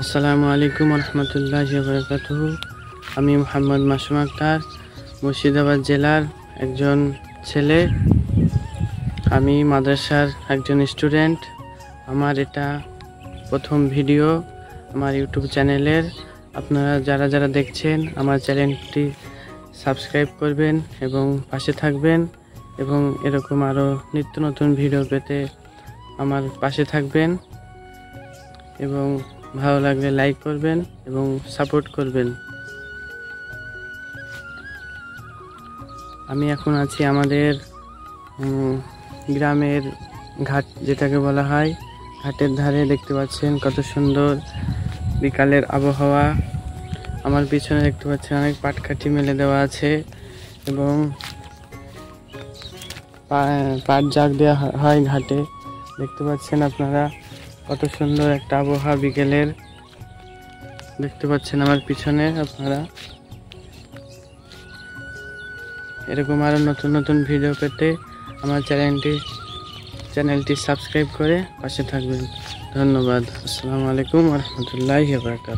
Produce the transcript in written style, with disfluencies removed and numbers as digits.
আসসালামু আলাইকুম রহমতুল্লাহি ওয়া বারাকাতুহু। আমি মোহাম্মদ মাসুম আক্তার, মুর্শিদাবাদ জেলার একজন ছেলে। আমি মাদ্রাসার একজন স্টুডেন্ট। আমার এটা প্রথম ভিডিও আমার ইউটিউব চ্যানেলের। আপনারা যারা যারা দেখছেন আমার চ্যানেলটি সাবস্ক্রাইব করবেন এবং পাশে থাকবেন, এবং এরকম আরও নিত্য নতুন ভিডিও পেতে আমার পাশে থাকবেন, এবং ভালো লাগলে লাইক করবেন এবং সাপোর্ট করবেন। আমি এখন আছি আমাদের গ্রামের ঘাট, যেটাকে বলা হয় ঘাটের ধারে। দেখতে পাচ্ছেন কত সুন্দর বিকালের আবহাওয়া। আমার পিছনে দেখতে পাচ্ছেন অনেক পাটকাঠি মেলে দেওয়া আছে, এবং পাট জাগ দেওয়া হয় ঘাটে। দেখতে পাচ্ছেন আপনারা কত সুন্দর একটা আবহাওয়া বিকেলের। দেখতে পাচ্ছেন আমার পিছনে আপনারা। এরকম আরো নতুন নতুন ভিডিও পেতে আমার চ্যানেলটি সাবস্ক্রাইব করে পাশে থাকবেন। ধন্যবাদ। আসসালামু আলাইকুম ওয়া রাহমাতুল্লাহি ওয়া বারাকাতুহু।